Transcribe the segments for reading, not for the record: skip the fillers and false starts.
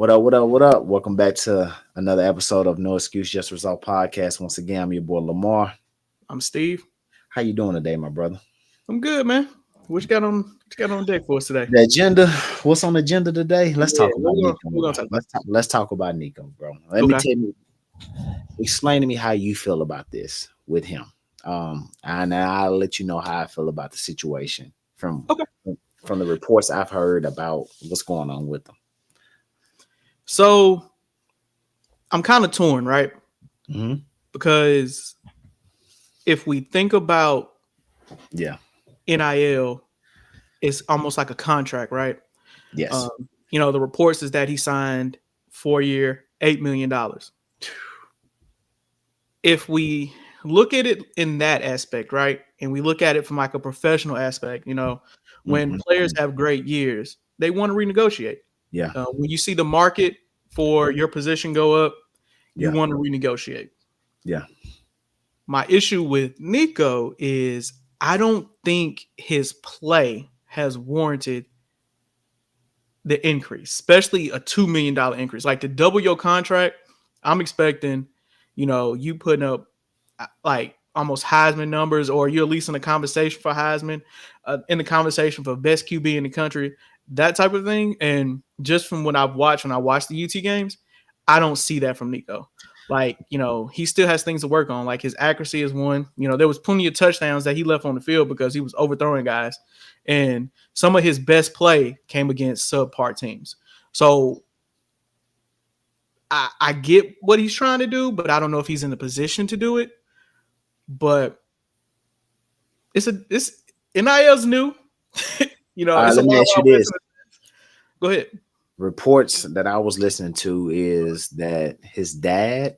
What up? What up? What up? Welcome back to another episode of No Excuse Just Result podcast. Once again, I'm your boy Lamar. I'm Steve. How you doing today, my brother? I'm good, man. What you got on? What you got on deck for us today? The agenda. What's on the agenda today? Let's Yeah, talk about Nico. we're gonna talk about. Let's talk about Nico, bro. Let me Okay. tell you. Explain to me how you feel about this with him. And I'll let you know how I feel about the situation Okay. from the reports I've heard about what's going on with him. So I'm kind of torn, right? Mm-hmm. Because if we think about Yeah. NIL, it's almost like a contract, right? Yes. The reports is that he signed 4-year, $8 million. If we look at it in that aspect, right, and we look at it from like a professional aspect, when Mm-hmm. players have great years, they want to renegotiate. Yeah. When you see the market for your position go up, you Yeah. want to renegotiate. Yeah. My issue with Nico is I don't think his play has warranted the increase, especially a $2 million increase. Like to double your contract, I'm expecting, you putting up like almost Heisman numbers, or you're at least in the conversation for Heisman, in the conversation for best QB in the country, that type of thing. And just from what I've watched when I watch the UT games, I don't see that from Nico. Like, he still has things to work on. Like his accuracy is one. There was plenty of touchdowns that he left on the field because he was overthrowing guys. And some of his best play came against subpar teams. So I get what he's trying to do, but I don't know if he's in the position to do it. But it's NIL's new. It's a Let me wild, ask you wild this. west. Go ahead. Reports that I was listening to is that his dad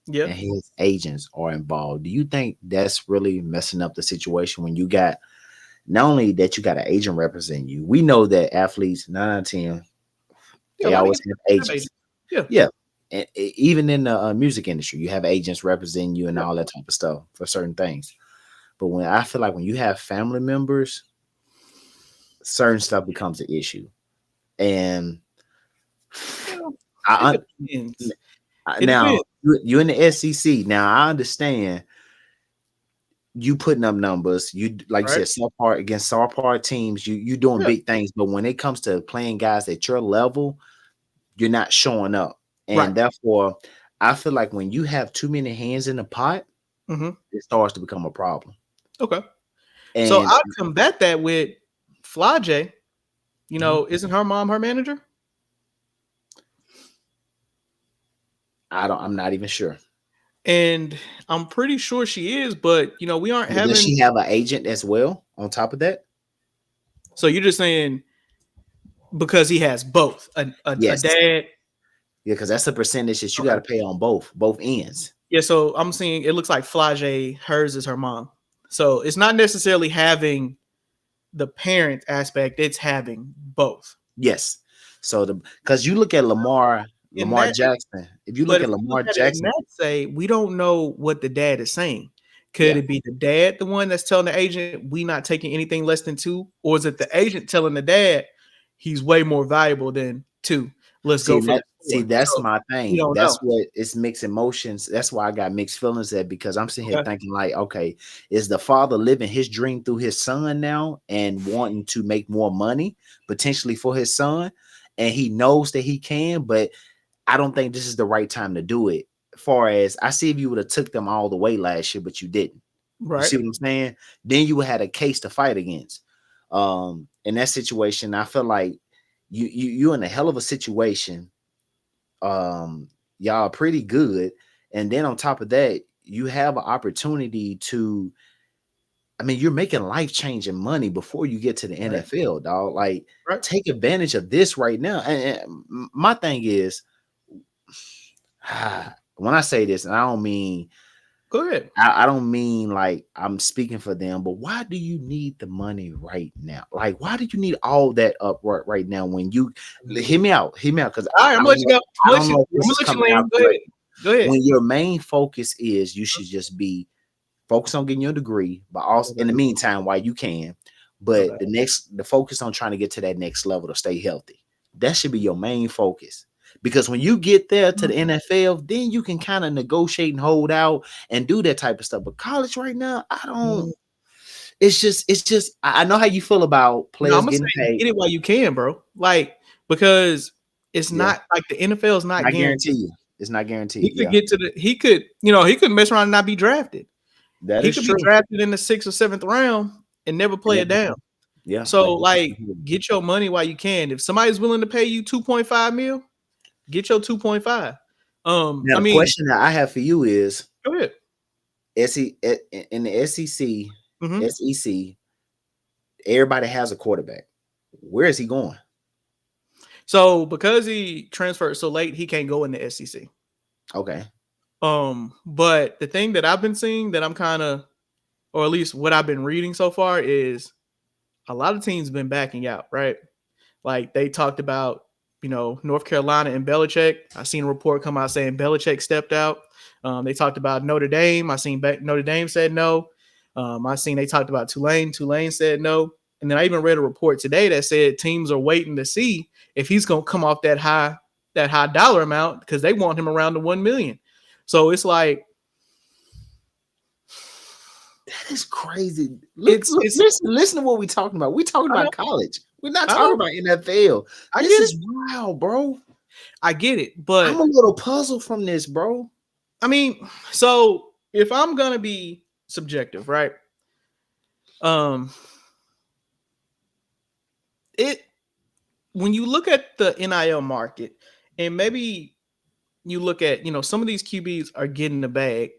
Yeah. and his agents are involved. Do you think that's really messing up the situation when you got not only that you got an agent representing you? We know that athletes 9 out of 10 Yeah. A they lot of always have agents. Yeah. Yeah, and even in the music industry, you have agents representing you and Yeah. all that type of stuff for certain things. But when I feel like when you have family members, certain stuff becomes an issue. And Well, it I, depends. It now depends. you in the SEC. Now I understand you putting up numbers. You like you Right. said, subpar against subpar teams. You doing Yeah. big things. But when it comes to playing guys at your level, you're not showing up, Right. and therefore, I feel like when you have too many hands in the pot, Mm-hmm. it starts to become a problem. Okay. So And I'll combat that with Fly J. Mhm. Isn't her mom her manager? I'm not even sure. And I'm pretty sure she is, but we aren't But does having. she have an agent as well on top of that? So you're just saying because he has both a Yes. dad. Yeah, because that's a percentage that you got Okay. to pay on both ends. Yeah, so I'm seeing it looks like Flage, hers is her mom. So it's not necessarily having the parent aspect, it's having both. Yes. So because you look at In Lamar that, Jackson. If you but look if at we look Lamar at it in Jackson, that say, we don't know what the dad is saying. Could yeah. it be the dad, the one that's telling the agent we not taking anything less than 2? Or is it the agent telling the dad he's way more valuable than 2? Let's go for the 4. That's So my we thing. don't know. That's what it's mixed emotions. That's why I got mixed feelings at because I'm sitting here Okay. thinking like, okay, is the father living his dream through his son now and wanting to make more money potentially for his son, and he knows that he can, but I don't think this is the right time to do it. Far as I see, if you would have took them all the way last year, but you didn't. You Right. see what I'm saying? Then you had a case to fight against. In that situation, I feel like you're in a hell of a situation. Y'all are pretty good, and then on top of that, you have an opportunity to. I mean, you're making life changing money before you get to the Right. NFL, dog. Like, Right. take advantage of this right now. And my thing is, when I say this, and I don't mean Go ahead. I don't mean like I'm speaking for them, but why do you need the money right now? Like, why do you need all that up right now when you hear me out, because All right, I'm gonna let you go. I don't know if I'm this gonna is let you coming out land. Go ahead. correct. Go ahead. When your main focus is you should just be focused on getting your degree, but also in the Okay. meantime, while you can, but Okay. the focus on trying to get to that next level to stay healthy. That should be your main focus. Because when you get there to the NFL, then you can kind of negotiate and hold out and do that type of stuff. But college right now, I don't. It's just. I know how you feel about No, I'm players gonna say getting paid. get it while you can, bro. Like because it's Yeah, not like the NFL is not not guaranteed. guarantee you. It's not He guaranteed. could Yeah, get to the. He could mess around and not be drafted. that He is could be true. drafted in the 6th or 7th round and never And play it down. yeah, So like like, get your money while you can. If somebody's willing to pay you 2.5 mil, get your 2.5. now I the mean, question that I have for you is, go ahead. In the SEC, Hmm. SEC, everybody has a quarterback. Where is he going? So because he transferred so late, he can't go in the SEC. Okay. But the thing that I've been seeing that I'm kind of, or at least what I've been reading so far, is a lot of teams been backing out, right? Like they talked about, North Carolina and Belichick. I seen a report come out saying Belichick stepped out. They talked about Notre Dame. I seen Notre Dame said no. I seen they talked about Tulane. Tulane said no. And then I even read a report today that said teams are waiting to see if he's going to come off that high dollar amount because they want him around the 1 million. So it's like That is crazy. Look, it's listen to what we're talking about. We're talking I know about college. We're not I talking know about NFL. I This get it is wild, bro. I get it, I'm but a little puzzled from this, bro. I mean, so if I'm gonna be subjective, right? Um, it when you look at the NIL market, and maybe you look at some of these QBs are getting the bag,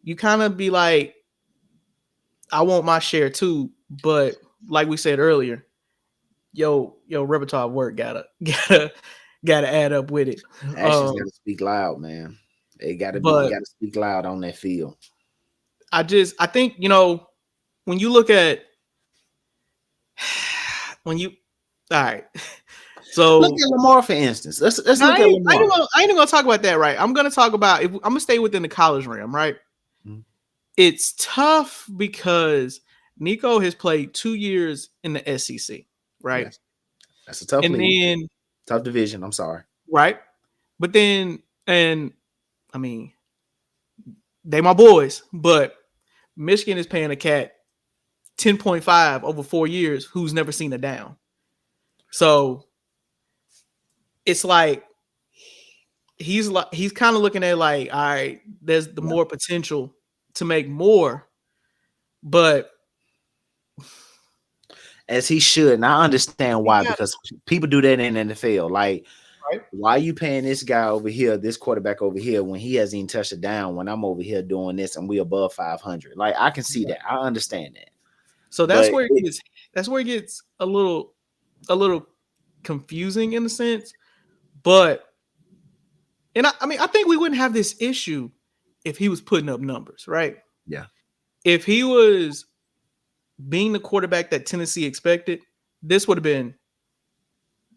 you kind of be like, I want my share too, but like we said earlier, yo repertoire of work gotta gotta add up with it. Actions Um, got to speak loud, man. It but got to speak loud on that field. I think when you look at when you all right. Look So at Lamar, for instance. Let's no, look at Lamar. I ain't even gonna talk about that, right? I'm gonna talk about I'm gonna stay within the college realm, right? Mhm. It's tough because Nico has played 2 years in the SEC, right? Yes, that's a tough And league, then tough division. I'm sorry. right, but then and I mean they my boys, but Michigan is paying a cat 10.5 over 4 years who's never seen a down. So it's like he's kind of looking at like, all right, there's the Yeah. more potential to make more, but As he should, and I understand he why, got because people do that in the NFL. Like, right. why are you paying this guy over here, this quarterback over here, when he hasn't even touched it down? When I'm over here doing this and we above 500, like I can see that, I understand that, So but that's where it gets a little confusing in a sense. But and I mean I think we wouldn't have this issue if he was putting up numbers, right? yeah, If he was being the quarterback that Tennessee expected, this would have been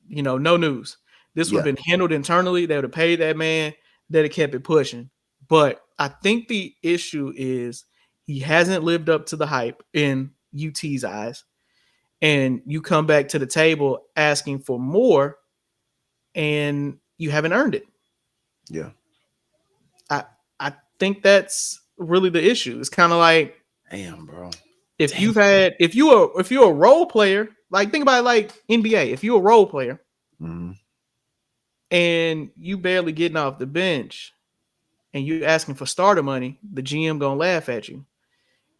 no news. This would have yeah, been handled internally. They would have paid that man. They'd have kept it pushing. But I think the issue is he hasn't lived up to the hype in UT's eyes. And you come back to the table asking for more and you haven't earned it. yeah. I I think that's really the issue. It's kind of like Damn, bro. if Damn. if you're a role player, like think about it like NBA. If you're a role player Mhm. and you barely getting off the bench and you asking for starter money, the GM gonna laugh at you.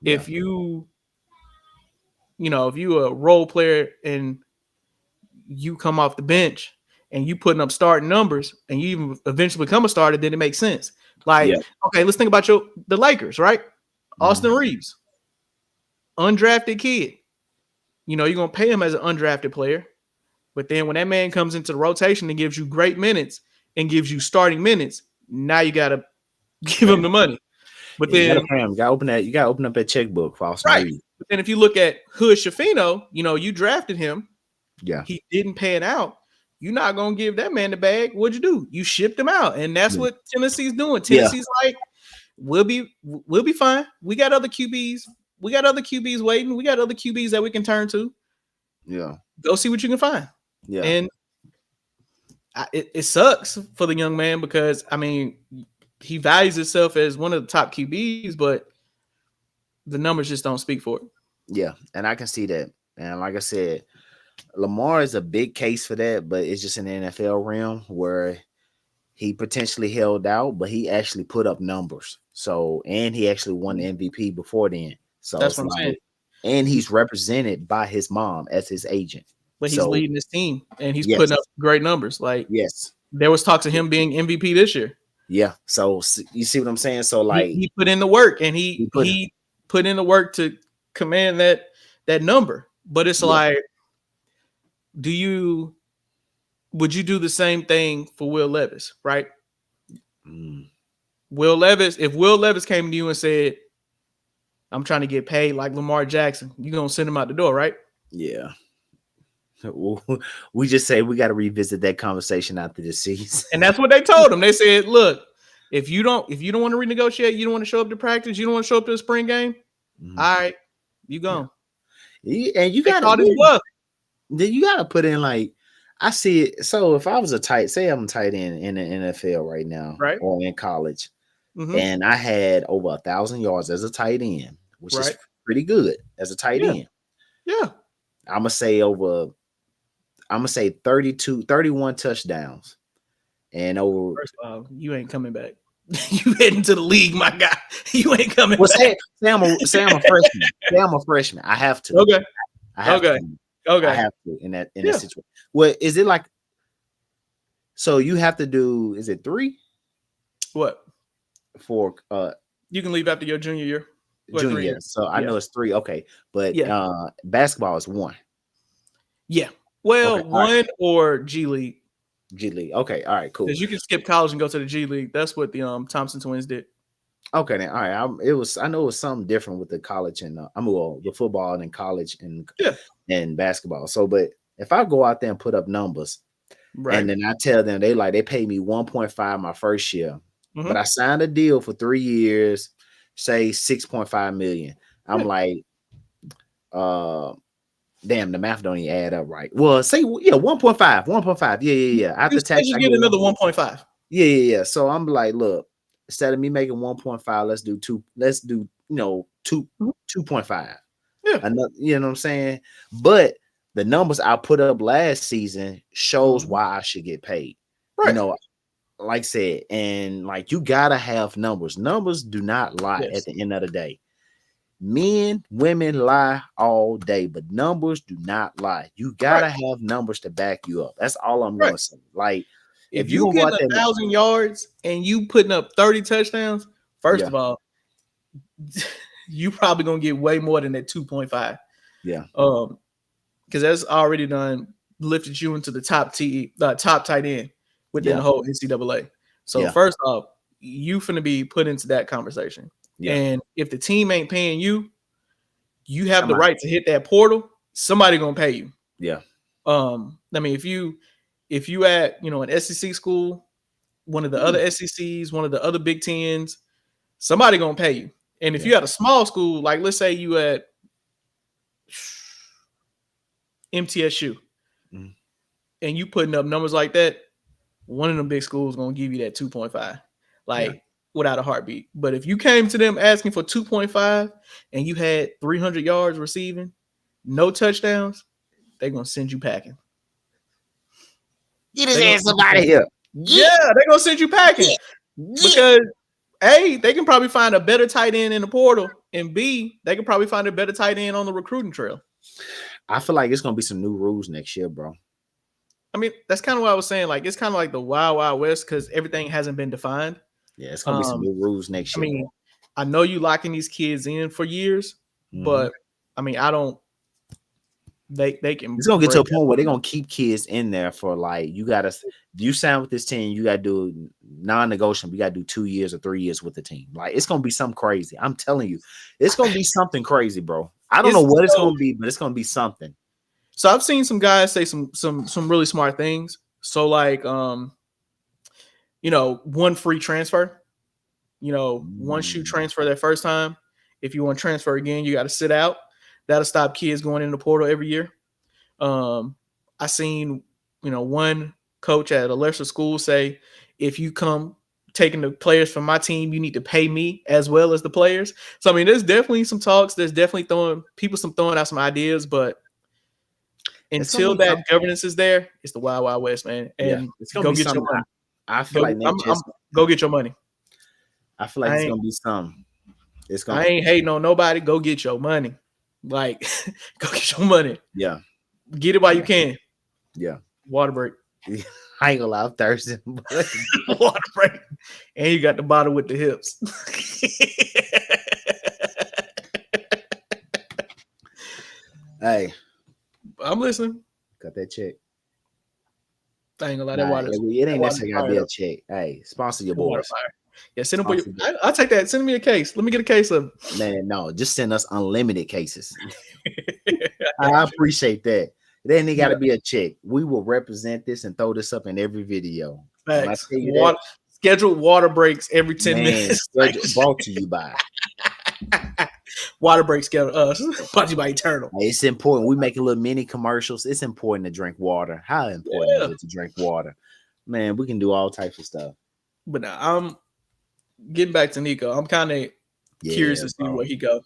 Yeah, If if you a role player and you come off the bench and you putting up starting numbers and you even eventually become a starter, then it makes sense. yeah. Like, okay, let's think about the Lakers, right? Mhm. Austin Reeves, undrafted kid. You're gonna pay him as an undrafted player, but then when that man comes into the rotation and gives you great minutes and gives you starting minutes, now you gotta give Pay him him. the money. But Yeah, you gotta then pay him. You gotta open that. You gotta open up that checkbook for Austin right. Reed. But then if you look at Hood Shafino, you drafted him. Yeah, He didn't pay it out. You're not gonna give that man the bag. What'd you do? You shipped him out, and that's yeah, what Tennessee's doing. yeah, Tennessee's like, we'll be fine. We got other QBs. We got other QBs waiting. We got other QBs that we can turn to. yeah, Go see what you can find. yeah. And it sucks for the young man because I mean he values himself as one of the top QBs, but the numbers just don't speak for it. Yeah, and I can see that. And like I said, Lamar is a big case for that, but it's just in the NFL realm where he potentially held out, but he actually put up numbers. So, and he actually won the MVP before then. So That's it's what I'm saying. like, and he's represented by his mom as his agent. But he's So, leading his team and he's putting up yes, great numbers. Like yes, there was talks of him being MVP this year. yeah. So, you see what I'm saying? So, like, He put in the work and he put, he put in the work to command that number. But it's yeah, like, do you would you do the same thing for Will Levis, right? mm, Will Levis, if Will Levis came to you and said, I'm trying to get paid like Lamar Jackson, you're gonna send him out the door, right? yeah. We just say we got to revisit that conversation after this season. And that's what they told him. They said, look, if you don't want to renegotiate, you don't want to show up to practice, you don't want to show up to the spring game, Mhm. all right, you Yeah, gone. and you They got to, called his bluff, then you got to put in like, I see it. So if I was a tight, say I'm a tight end in the NFL right now right? or in college, Mm-hmm. and I had over 1,000 yards as a tight end, which is Right. pretty good as a tight Yeah. end. Yeah. I'm gonna say over, I'm gonna say 32, 31 touchdowns, and over. First of all, you ain't coming back. You heading to the league, my guy. You ain't coming Well, back. say I'm a freshman. Say I'm a freshman. I have to. Okay. I have to. Okay. I Okay. have to in that Yeah. situation. Well, is it like, so you have to do? Is it three What? for You can leave after your junior year. What, 3 years? junior? So I Yeah. know it's three. Okay, but Yeah. basketball is one. Yeah. Okay, Well, all right. one or G League. G League. Okay, all right, cool. Because you can skip college and go to the G League. That's what the Thompson twins did. Okay, then all right. It was, I know it was something different with the college and I mean, well, the football and college Yeah. and basketball. So, but if I go out there and put up numbers, and Right. then I tell them they paid me 1.5 my first year, but Mm-hmm. I signed a deal for 3 years, say 6.5 million. I'm Yeah. like, uh, damn, the math don't even add up right. Well, say yeah, 1.5, 1.5. Yeah. You After say tax, just I get get one. another 1.5. Yeah. So I'm like, look, instead of me making 1.5, let's do two. Let's do, two Mhm. 2.5. Yeah. Another, you know what I'm saying? But the numbers I put up last season shows Mhm. why I should get paid. You Right. know, like I said, and like you gotta have numbers. Numbers do not lie at Yes. the end of the day. Men, women lie all day, but numbers do not lie. You Right. gotta have numbers to back you up. That's all I'm Right. gonna say. Like, If if you're you gonna go getting out a there, 1,000 yards and you putting up 30 touchdowns, first yeah, of all, you probably gonna get way more than that 2.5. yeah, Um, because that's already done lifted you into the top tight end within yeah, the whole NCAA. So yeah, first off, you finna be put into that conversation. yeah. And if the team ain't paying you, you have the Somebody, right to hit that portal. Somebody gonna pay you. yeah, I mean, if you at an SEC school, one of the mm, other SECs, one of the other Big Tens, somebody gonna pay you. And if yeah, you at a small school, like let's say you at MTSU mm, and you putting up numbers like that, one of them big schools gonna give you that 2.5, yeah, like without a heartbeat. But if you came to them asking for 2.5 and you had 300 yards receiving, no touchdowns, they're gonna send you packing. get his They're gonna ass send up you out of packing. here. Yeah, they're gonna send you packing Get, get. because A, they can probably find a better tight end in the portal, and B, they can probably find a better tight end on the recruiting trail. I feel like it's gonna be some new rules next year, bro. I mean, that's kind of what I was saying. Like, it's kind of like the wild, wild west because everything hasn't been defined. Yeah, it's gonna be some Um, new rules next I year, mean, bro. I know you locking these kids in for years, Hmm. but I mean, I don't. They can It's gonna get to break a that point where they're money. gonna keep kids in there for like, you gotta, if you sign with this team, you gotta do non-negotiable. You gotta do 2 years or 3 years with the team. Like, it's gonna be something crazy. I'm telling you, it's gonna be something crazy, bro. I don't know It's what it's so. gonna be, but it's gonna be something. So I've seen some guys say some really smart things. So like, one free transfer. Once you Mm, transfer that first time, if you want to transfer again, you got to sit out. That'll stop kids going in the portal every year. Um, I seen, one. coach at a lesser school say, if you come taking the players from my team, you need to pay me as well as the players. So I mean, there's definitely some talks. There's definitely throwing out some ideas, but It's gonna until be that something. governance is there, it's the wild wild west, man. Yeah, And it's gonna go be get your something. money. I feel Go, like they I'm just. go get your money. I feel like I it's ain't gonna be something. It's I gonna. ain't hating on nobody. Go get your money. Like, go get your money. Yeah, Get it while you yeah, can. yeah. Water break. I ain't gonna lie, I'm thirsty. But Water break. And you got the bottle with the hips. hey, I'm listening. cut that check. I ain't gonna lie. Nah, it That ain't water's necessarily gotta fire be though. a check. Hey, sponsor your That water boys. fire. Yeah, send them for you. Sponsor your, I'll take that. Send me a case. Let me get a case of. man. No, just send us unlimited cases. I I got you. appreciate that. Then it gotta Yeah, be a check. We will represent this and throw this up in every video. When I facts. tell you that, Water scheduled water breaks every 10 man, minutes. Like, schedule brought to you by. water break schedule. Brought to you by Eternal. Hey, it's important. We make a little mini commercials. It's important to drink water. How important is Yeah. it to drink water? Man, we can do all types of stuff. But now I'm getting back to Nico. I'm kind of curious Yeah, to see bro. where he go.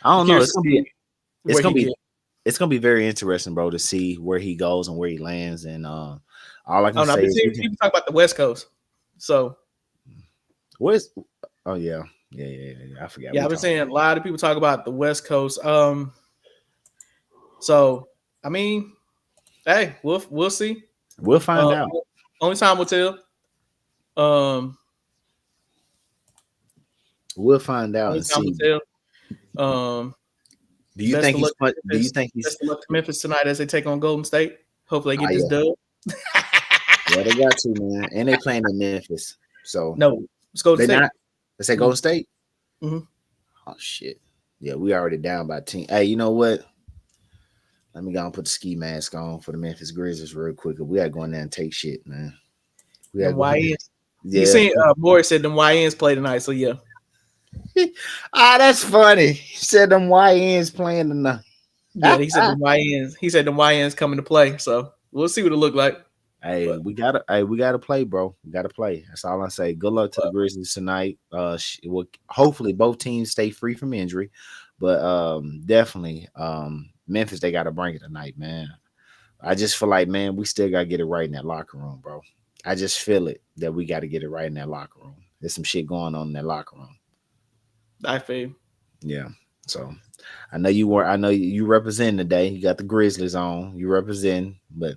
I I'm don't know. curious to see It's where gonna he be get. it's gonna be very interesting, bro, to see where he goes and where he lands. And all I I can don't know. I've say been is we seeing can. people talk about the West Coast. So Where's? Oh yeah. I forgot yeah, we I've been talked. seeing a lot of people talk about the West Coast. So I mean, hey, we'll see. We'll find Uh, out. only time will tell. Um, We'll find out only and time will see. tell. Um, Do you best think of luck he's fun? to Do you Memphis. think he's? Best of luck to Memphis tonight as they take on Golden State. Hopefully, they Ah, get this yeah, dub. yeah. They got to, man, and they playing in Memphis, so No, let's go to they State. not. Let's say Golden State. Mm-hmm. Oh shit. Yeah, we already down by 10. Hey, you know what? Let me go and put the ski mask on for the Memphis Grizzlies real quick. We gotta go in there and take shit, man. We gotta Them go in there. YNs. You Yeah. seen Morris said them YNs play tonight, so yeah. That's funny. He said them YNs playing tonight. Yeah, he said them YNs. He said them YNs coming to play. So we'll see what it look like. Hey, But, we gotta play, bro. We gotta play. That's all I say. Good luck to the Grizzlies tonight. Hopefully both teams stay free from injury, but definitely Memphis they gotta bring it tonight, man. I just feel like, man, we still gotta get it right in that locker room, bro. I just feel it that we gotta get it right in that locker room. There's some shit going on in that locker room. I feel. Yeah. So I know you were. I know you represent today. You got the Grizzlies on. You represent, but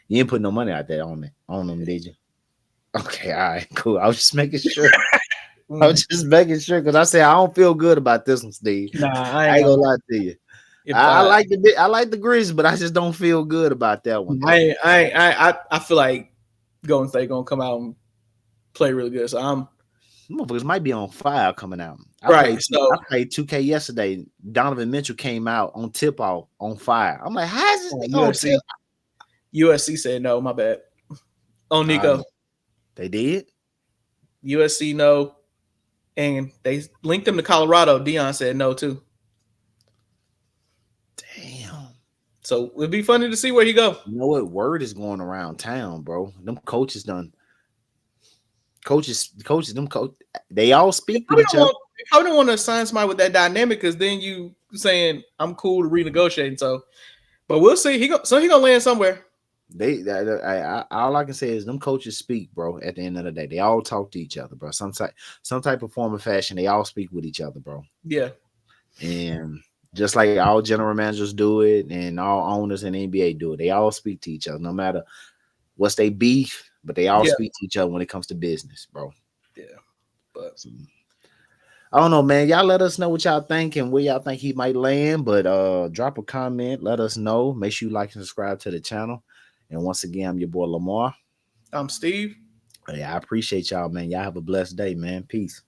you didn't put no money out there on them, did you? Okay, all right, cool. I was just making sure. I was just making sure because I said I don't feel good about this one, Steve. Nah, I I ain't ain't gonna gonna. lie to you. If I like the Grizzlies, but I just don't feel good about that one though. I feel like Golden State gonna come out and play really good. So I'm Motherfuckers might be on fire coming out. I right. played So I played 2K yesterday. Donovan Mitchell came out on tip off on fire. I'm like, how is this nigga on tip? USC said no. My bad. Oh, Uh, Nico. they did. USC no, and they linked him to Colorado. Dion said no too. Damn. So it'd be funny to see where he go. You know what? Word is going around town, bro. Them coaches done. Coaches, them coach. They all speak with each other. They probably don't want to sign somebody with that dynamic because then you saying I'm cool to renegotiate. So, but we'll see. He gonna land somewhere. All I can say is them coaches speak, bro. At the end of the day, they all talk to each other, bro. Some type of form of fashion, they all speak with each other, bro. Yeah, And just like all general managers do it, and all owners in the NBA do it, they all speak to each other, no matter what's they beef, but they all yeah, speak to each other when it comes to business, bro. yeah. But So, I don't know, man. Y'all let us know what y'all think and where y'all think he might land. But drop a comment, let us know. Make sure you like and subscribe to the channel. And once again, I'm your boy Lamar. I'm Steve. Hey, I appreciate y'all, man. Y'all have a blessed day, man. Peace.